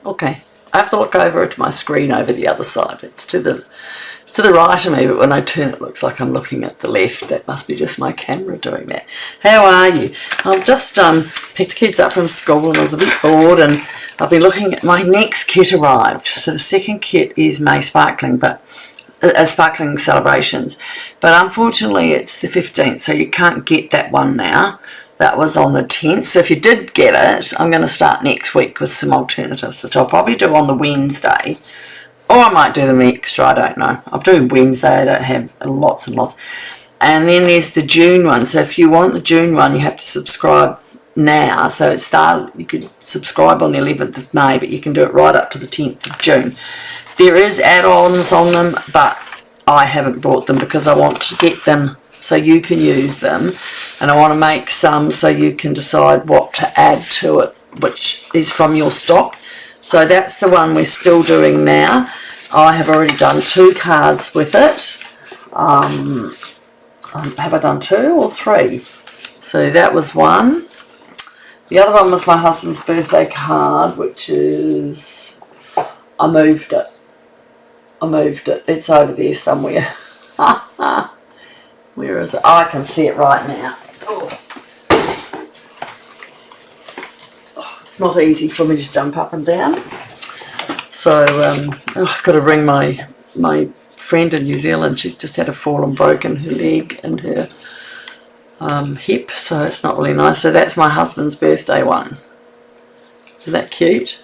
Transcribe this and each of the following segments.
Okay, I have to look over at my screen over the other side. It's to the right of me, but when I turn it looks like I'm looking at the left. That must be just my camera doing that. How are you? I've just picked the kids up from school and I was a bit bored, and I've been looking at my next kit arrived. So the second kit is May Sparkling, but Sparkling Celebrations, but unfortunately it's the 15th, so you can't get that one now. That was on the 10th, so if you did get it, I'm going to start next week with some alternatives, which I'll probably do on the Wednesday, or I might do them extra, I don't know. I'll do Wednesday, I don't have lots and lots. And then there's the June one, so if you want the June one, you have to subscribe now. So it started, you could subscribe on the 11th of May, but you can do it right up to the 10th of June. There is add-ons on them, but I haven't bought them because I want to get them so you can use them, and I want to make some so you can decide what to add to it, which is from your stock. So that's the one we're still doing now. I have already done 2 cards with it. Have I done 2 or 3? So that was one. The other one was my husband's birthday card, which is, I moved it. It's over there somewhere. Where is it? Oh, I can see it right now. Oh. It's not easy for me to jump up and down. So I've got to ring my friend in New Zealand. She's just had a fall and broken her leg and her hip, so it's not really nice. So that's my husband's birthday one. Isn't that cute?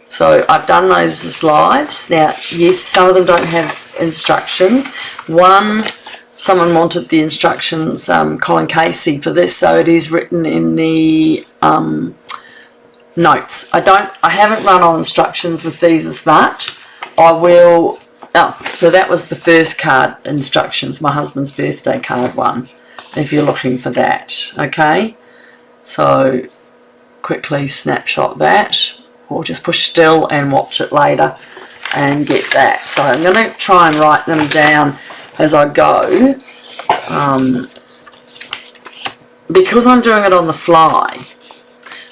So I've done those as lives. Now, yes, some of them don't have instructions. Someone wanted the instructions, Colin Casey, for this, so it is written in the notes. I haven't run on instructions with these as much. I will. Oh, so that was the first card instructions, my husband's birthday card one, if you're looking for that. Okay, so quickly snapshot that, or just push still and watch it later and get that. So I'm going to try and write them down as I go, because I'm doing it on the fly.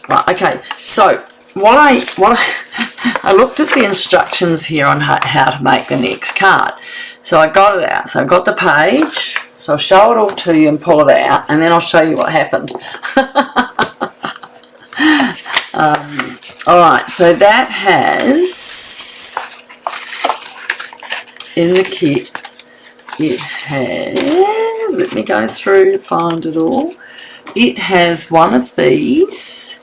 Right, okay, so what I looked at the instructions here on how to make the next card. So I got it out. So I've got the page, so I'll show it all to you and pull it out, and then I'll show you what happened. Alright, so that has, in the kit, it has, let me go through to find it all. It has one of these.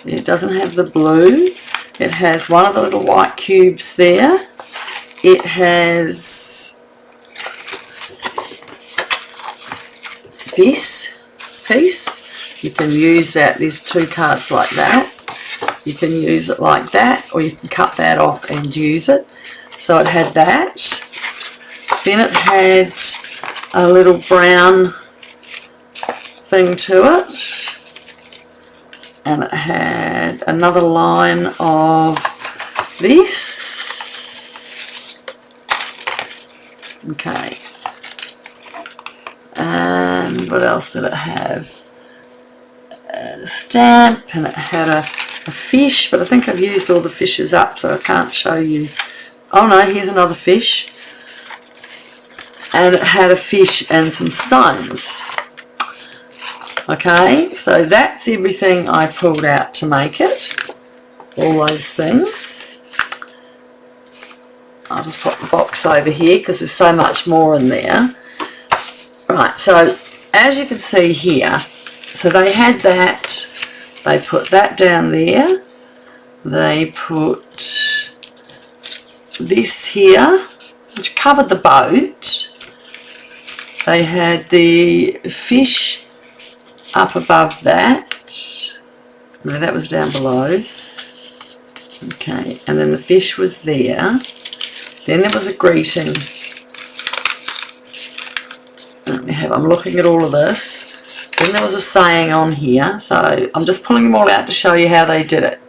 It doesn't have the blue. It has one of the little white cubes there. It has this piece. You can use that. There's 2 cards like that. You can use it like that, or you can cut that off and use it. So it had that. Then it had a little brown thing to it, and it had another line of this. Okay, and what else did it have? A stamp, and it had a fish, but I think I've used all the fishes up, so I can't show you. Oh no, here's another fish. And it had a fish and some stones. Okay, so that's everything I pulled out to make it. All those things. I'll just put the box over here because there's so much more in there. Right, so as you can see here, so they had that, they put that down there, they put this here, which covered the boat. They had the fish up above that. No, that was down below. Okay, and then the fish was there. Then there was a greeting. Let me have, I'm looking at all of this. Then there was a saying on here. So I'm just pulling them all out to show you how they did it.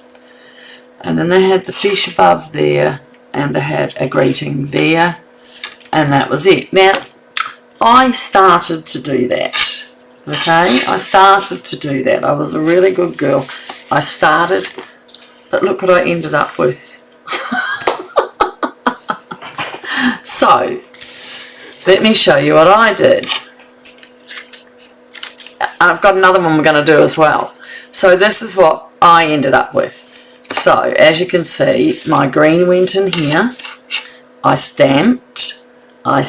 And then they had the fish above there, and they had a greeting there, and that was it. Now, I started to do that, okay? I started to do that. I was a really good girl. I started but look what I ended up with. So, let me show you what I did. I've got another one we're going to do as well. So this is what I ended up with. So, as you can see, my green went in here. I stamped the,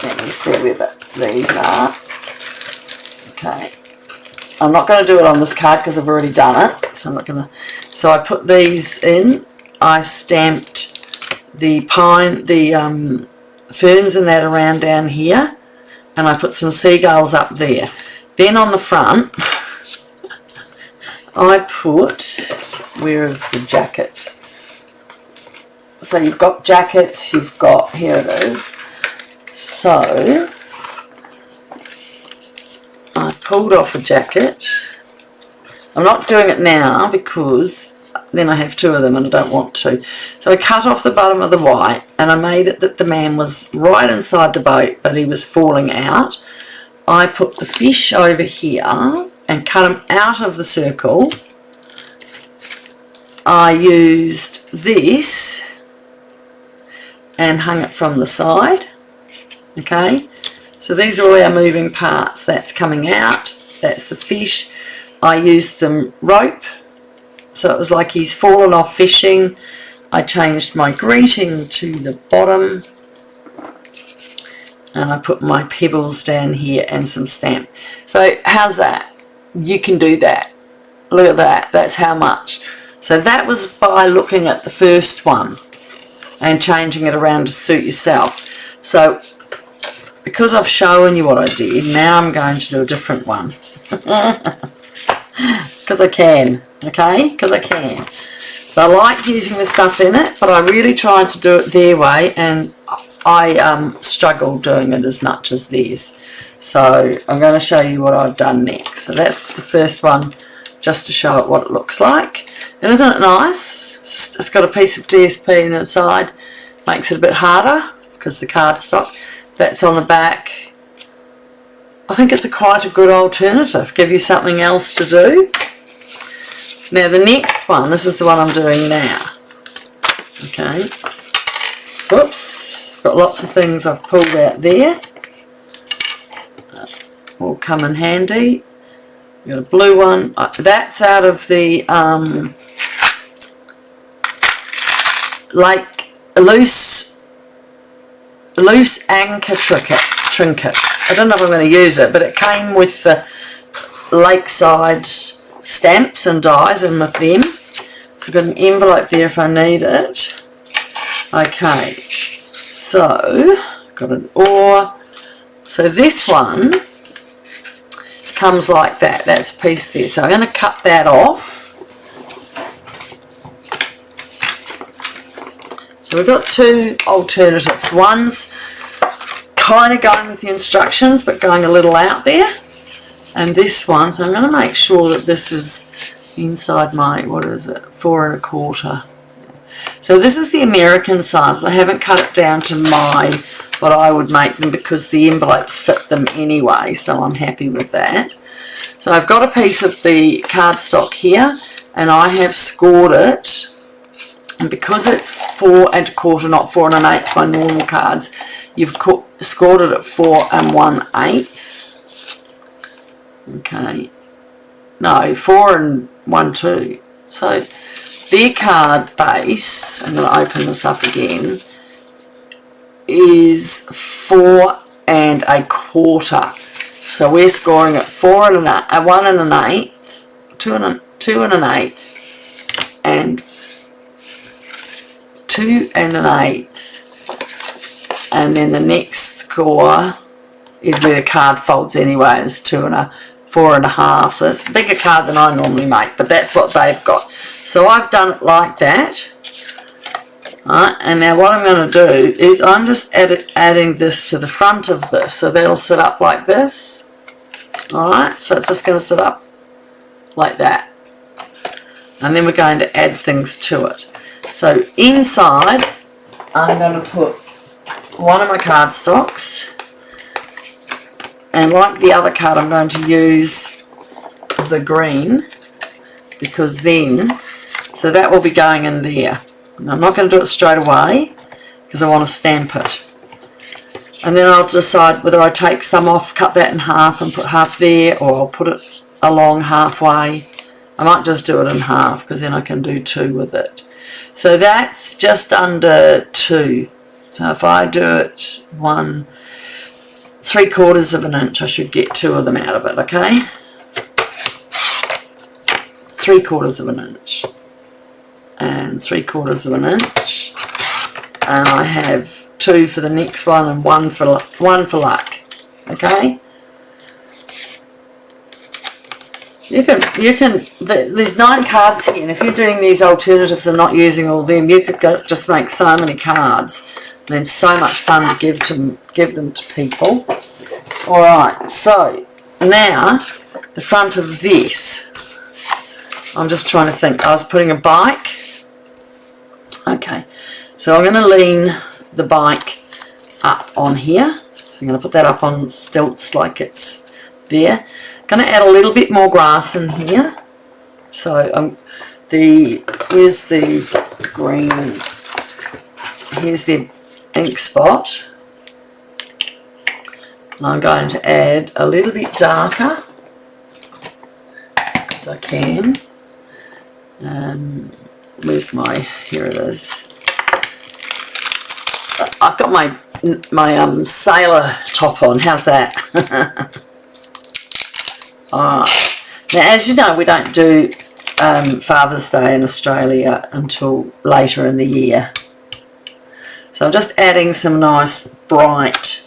let me see where these are. Okay. I'm not going to do it on this card because I've already done it. So I'm not going to. So I put these in. I stamped the pine, the ferns and that around down here. And I put some seagulls up there. Then on the front, I put, where is the jacket? So you've got jackets, you've got, here it is. So, I pulled off a jacket. I'm not doing it now because then I have two of them and I don't want to. So I cut off the bottom of the white and I made it that the man was right inside the boat but he was falling out. I put the fish over here and cut him out of the circle. I used this and hung it from the side. Okay, so these are all our moving parts. That's coming out, that's the fish. I used the rope, so it was like he's fallen off fishing. I changed my greeting to the bottom and I put my pebbles down here and some stamp. So how's that? You can do that. Look at that, that's how much. So that was by looking at the first one and changing it around to suit yourself. So because I've shown you what I did, now I'm going to do a different one. Because I can, okay? Because I can. So I like using the stuff in it, but I really tried to do it their way, and I struggled doing it as much as theirs. So I'm going to show you what I've done next. So that's the first one, just to show it what it looks like. And isn't it nice? It's got a piece of DSP inside, makes it a bit harder because the cardstock. That's on the back. I think it's quite a good alternative. Give you something else to do. Now the next one, this is the one I'm doing now. Okay. Whoops. I've got lots of things I've pulled out there. Will come in handy. We've got a blue one. That's out of the like loose anchor trinkets. I don't know if I'm going to use it, but it came with the Lakeside stamps and dies and with them. So I've got an envelope there if I need it. Okay, so got an oar. So this one comes like that. That's a piece there. So I'm going to cut that off. So we've got two alternatives. One's kind of going with the instructions but going a little out there. And this one, so I'm going to make sure that this is inside my, what is it, 4 1/4. So this is the American size. I haven't cut it down to my, what I would make them because the envelopes fit them anyway, so I'm happy with that. So I've got a piece of the cardstock here and I have scored it. And because it's 4 1/4, not 4 1/8 by normal cards, you've scored it at 4 1/8. Okay. No, 4 1/2. So their card base, I'm going to open this up again, is 4 1/4. So we're scoring at 1 1/8, 2 1/8, and 2 1/8, and then the next score is where the card folds anyway, is 4 1/2. So it's a bigger card than I normally make, but that's what they've got. So I've done it like that. Alright, and now what I'm going to do is I'm just adding this to the front of this, so that'll sit up like this. Alright, so it's just going to sit up like that. And then we're going to add things to it. So inside, I'm going to put one of my cardstocks, and like the other card, I'm going to use the green because then, so that will be going in there. And I'm not going to do it straight away because I want to stamp it. And then I'll decide whether I take some off, cut that in half and put half there, or I'll put it along halfway. I might just do it in half because then I can do 2 with it. So that's just under 2. So if I do it 3/4 of an inch, I should get 2 of them out of it, okay? 3/4 of an inch. And 3/4 of an inch. And I have 2 for the next one and one for luck, okay? There's 9 cards here, and if you're doing these alternatives and not using all them, you could just make so many cards, and it's so much fun to give them to people. Alright, so now the front of this, I'm just trying to think. I was putting a bike. Okay, so I'm going to lean the bike up on here. So I'm going to put that up on stilts like it's there. Going to add a little bit more grass in here. So here's the green, here's the ink spot. And I'm going to add a little bit darker as I can. Where's here it is. I've got my sailor top on. How's that? Now, as you know, we don't do Father's Day in Australia until later in the year. So I'm just adding some nice brighter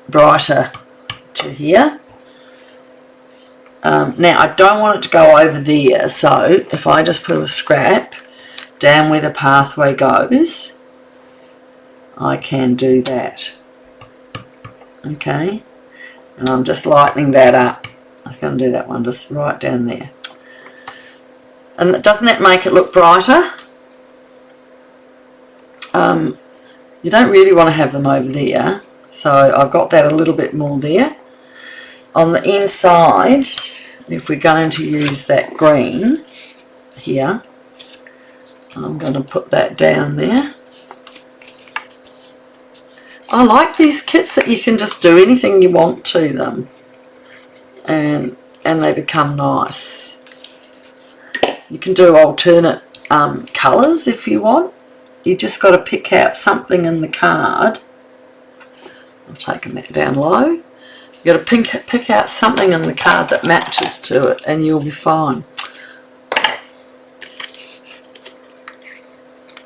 to here. Now, I don't want it to go over there, so if I just put a scrap down where the pathway goes, I can do that. Okay, and I'm just lightening that up. I was going to do that one just right down there. And doesn't that make it look brighter? You don't really want to have them over there, so I've got that a little bit more there. On the inside, if we're going to use that green here, I'm going to put that down there. I like these kits that you can just do anything you want to them, and they become nice. You can do alternate colours if you want. You just got to pick out something in the card. I've taken that down low. You got to pick out something in the card that matches to it, and you'll be fine.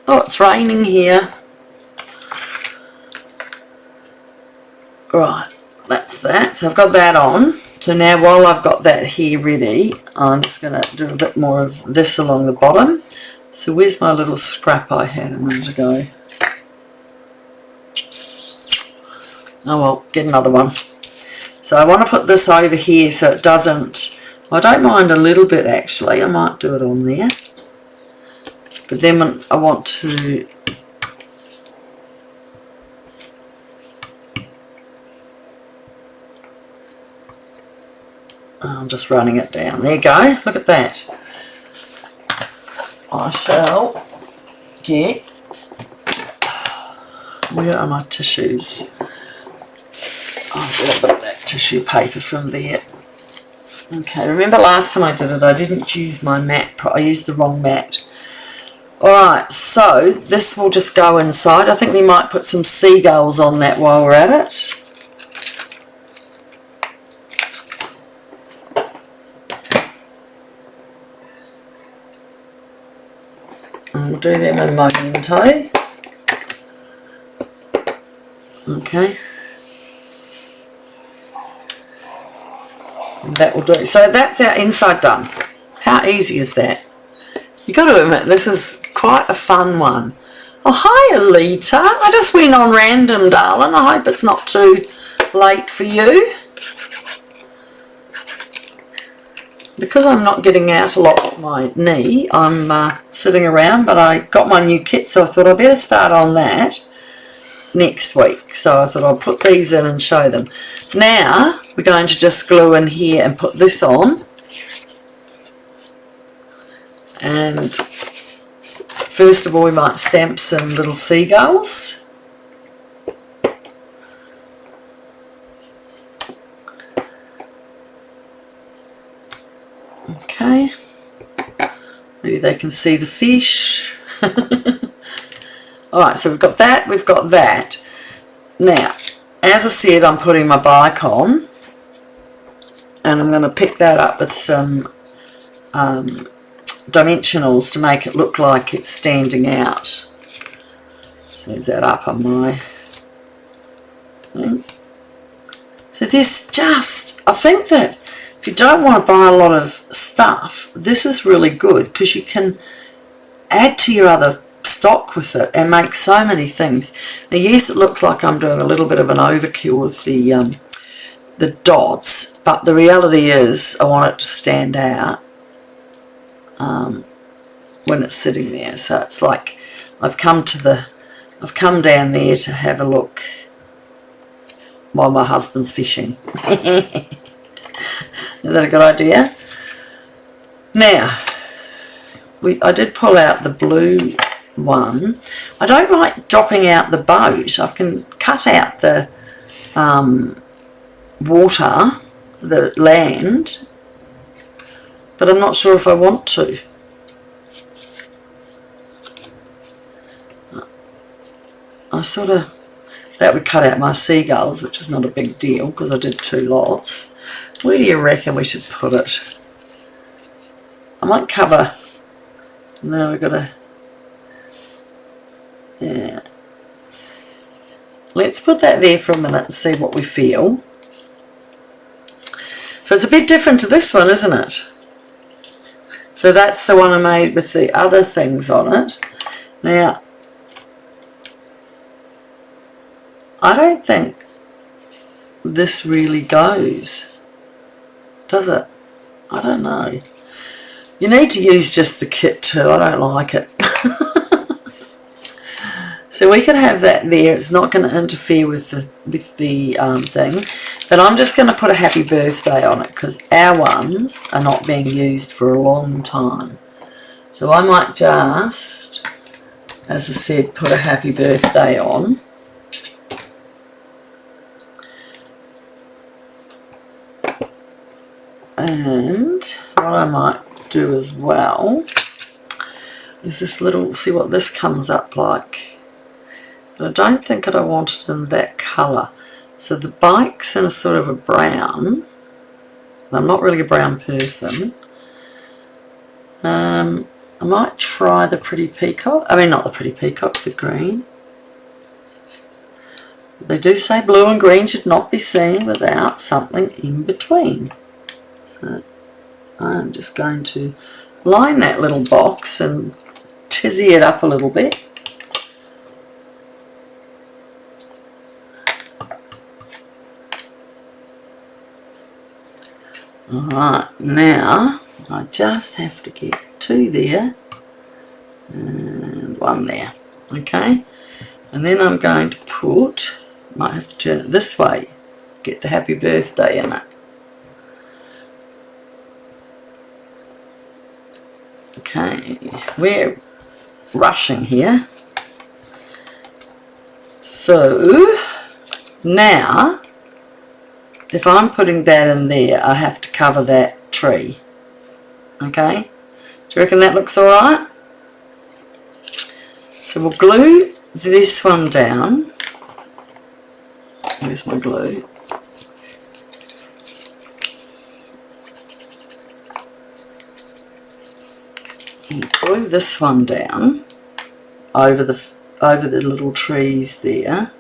Oh, it's raining here. Right, that's that. So I've got that on. So now while I've got that here ready, I'm just going to do a bit more of this along the bottom. So where's my little scrap I had a minute ago? Oh well, get another one. So I want to put this over here so it doesn't, I don't mind a little bit actually, I might do it on there. But then I want to, I'm just running it down. There you go, look at that. I shall get, where are my tissues? I'll get a bit of that tissue paper from there. Okay, remember last time I did it, I didn't use my mat, I used the wrong mat. Alright, so this will just go inside. I think we might put some seagulls on that while we're at it. And we'll do them in a momento. Okay. And that will do. So that's our inside done. How easy is that? You got to admit, this is quite a fun one. Oh, hi, Alita. I just went on random, darling. I hope it's not too late for you. Because I'm not getting out a lot of my knee, I'm sitting around, but I got my new kit, so I thought I'd better start on that next week. So I thought I'll put these in and show them. Now, we're going to just glue in here and put this on. And first of all, we might stamp some little seagulls. Okay, maybe they can see the fish. Alright, so we've got that, we've got that. Now, as I said, I'm putting my bike on, and I'm going to pick that up with some dimensionals to make it look like it's standing out. Let's move that up on my thing. So this just, I think that if you don't want to buy a lot of stuff, this is really good because you can add to your other stock with it and make so many things. Now yes, it looks like I'm doing a little bit of an overkill with the dots, but the reality is I want it to stand out when it's sitting there. So it's like I've come down there to have a look while my husband's fishing. Is that a good idea? Now, I did pull out the blue one. I don't like dropping out the boat. I can cut out the water, the land, but I'm not sure if I want to. I sort of, that would cut out my seagulls, which is not a big deal because I did 2 lots. Where do you reckon we should put it? I might cover, no, we've got to, yeah. Let's put that there for a minute and see what we feel. So it's a bit different to this one, isn't it? So that's the one I made with the other things on it. Now, I don't think this really goes, does it? I don't know. You need to use just the kit too. I don't like it. So we could have that there. It's not going to interfere with the thing. But I'm just going to put a happy birthday on it because our ones are not being used for a long time. So I might just, as I said, put a happy birthday on. And what I might do as well is this little, see what this comes up like. But I don't think that I want it in that colour. So the bike's in a sort of a brown. And I'm not really a brown person. I might try the pretty peacock. I mean, not the pretty peacock, the green. They do say blue and green should not be seen without something in between. So I'm just going to line that little box and tizzy it up a little bit. Alright, now I just have to get 2 there and 1 there, okay? And then I'm going to put, might have to turn it this way, get the happy birthday in it. Okay, we're rushing here. So now, if I'm putting that in there, I have to cover that tree. Okay? Do you reckon that looks alright? So we'll glue this one down. Where's my glue? And glue this one down over the little trees there.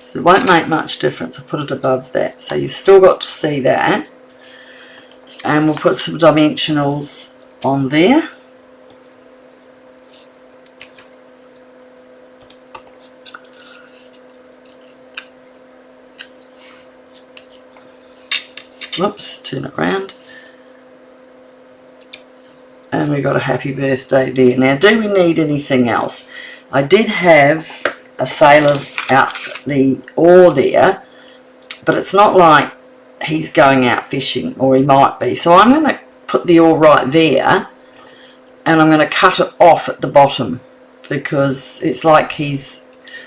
So it won't make much difference. I'll put it above that. So you've still got to see that. And we'll put some dimensionals on there. Whoops, turn it around. And we've got a happy birthday there. Now, do we need anything else? I did have a sailor's out the oar there, but it's not like he's going out fishing, or he might be. So I'm going to put the oar right there, and I'm going to cut it off at the bottom because it's like he's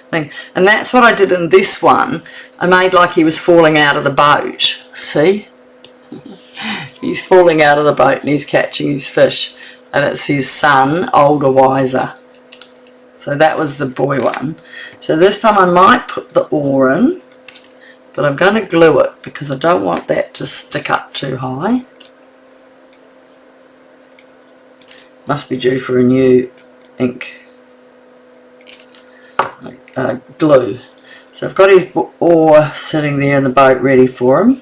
thing. And that's what I did in this one. I made like he was falling out of the boat. See? He's falling out of the boat and he's catching his fish, and it's his son, older, wiser. So that was the boy one. So this time I might put the oar in, but I'm going to glue it because I don't want that to stick up too high. Must be due for a new ink glue. So I've got his oar sitting there in the boat ready for him,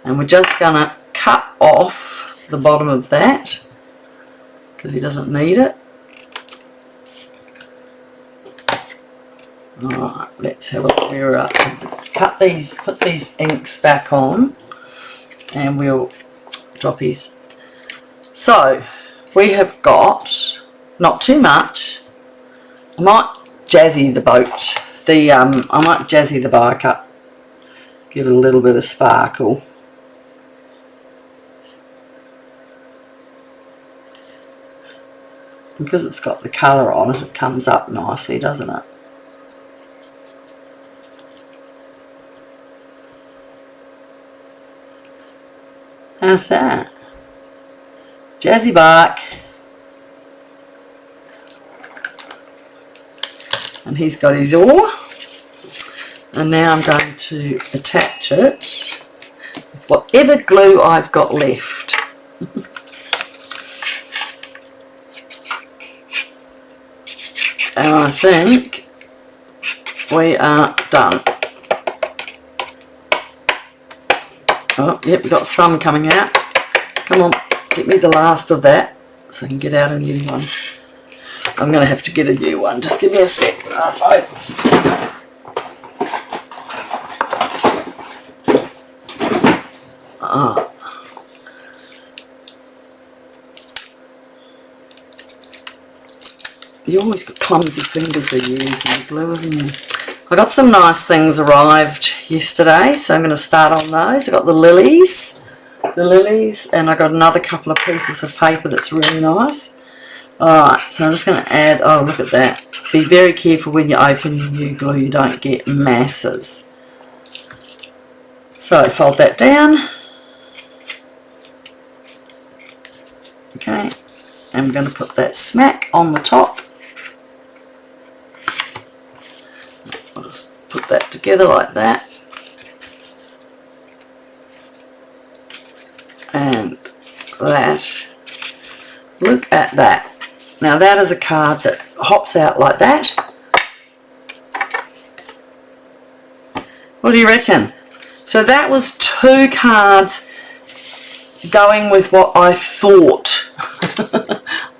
and we're just going to cut off the bottom of that because he doesn't need it. Alright, let's have a look where we're up. Cut these, put these inks back on, and we'll drop his. So we have got not too much. I might jazzy the boat. I might jazzy the bar cut. Give it a little bit of sparkle. Because it's got the colour on it, it comes up nicely, doesn't it? How's that? Jazzy bark. And he's got his oar. And now I'm going to attach it with whatever glue I've got left. And I think we are done. Oh, yep, we've got some coming out. Come on, get me the last of that so I can get out a new one. I'm going to have to get a new one. Just give me a sec, folks. You always got clumsy fingers when you're using glue, haven't you? I got some nice things arrived yesterday, so I'm going to start on those. I got the lilies, and I got another couple of pieces of paper that's really nice. Alright, so I'm just going to add, oh look at that. Be very careful when you open your new glue, you don't get masses. So fold that down. Okay, I'm going to put that smack on the top. I'll just put that together like that. And that. Look at that. Now that is a card that hops out like that. What do you reckon? So that was 2 cards going with what I thought.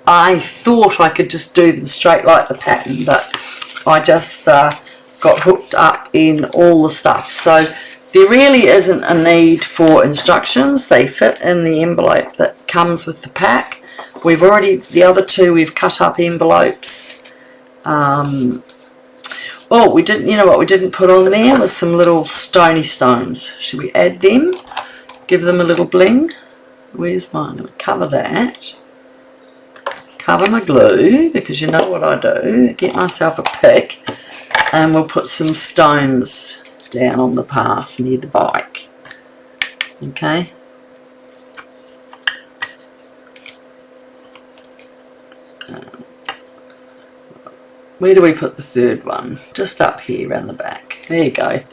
I thought I could just do them straight like the pattern, but I just got hooked up in all the stuff. So there really isn't a need for instructions. They fit in the envelope that comes with the pack. We've already, the other 2 we've cut up envelopes. Oh, we didn't, you know what we didn't put on there was some little stony stones. Should we add them? Give them a little bling. Where's mine? I'm going to cover that. Cover my glue, because you know what I do. Get myself a pick, and we'll put some stones down on the path near the bike. Okay. Where do we put the 3rd one? Just up here around the back. There you go.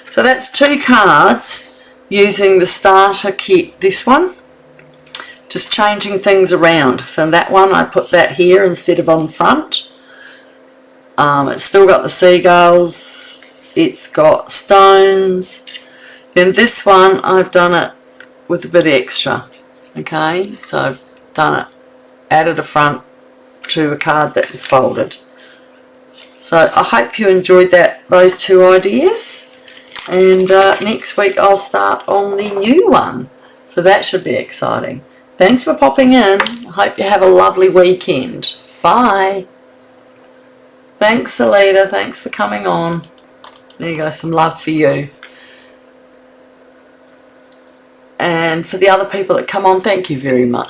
So that's 2 cards using the starter kit, this one. Just changing things around. So that one, I put that here instead of on the front. It's still got the seagulls. It's got stones. Then this one, I've done it with a bit extra. Okay, so I've done it, added a front to a card that was folded. So I hope you enjoyed those 2 ideas. And next week I'll start on the new one. So that should be exciting. Thanks for popping in. I hope you have a lovely weekend. Bye. Thanks, Salida. Thanks for coming on. There you go, some love for you. And for the other people that come on, thank you very much.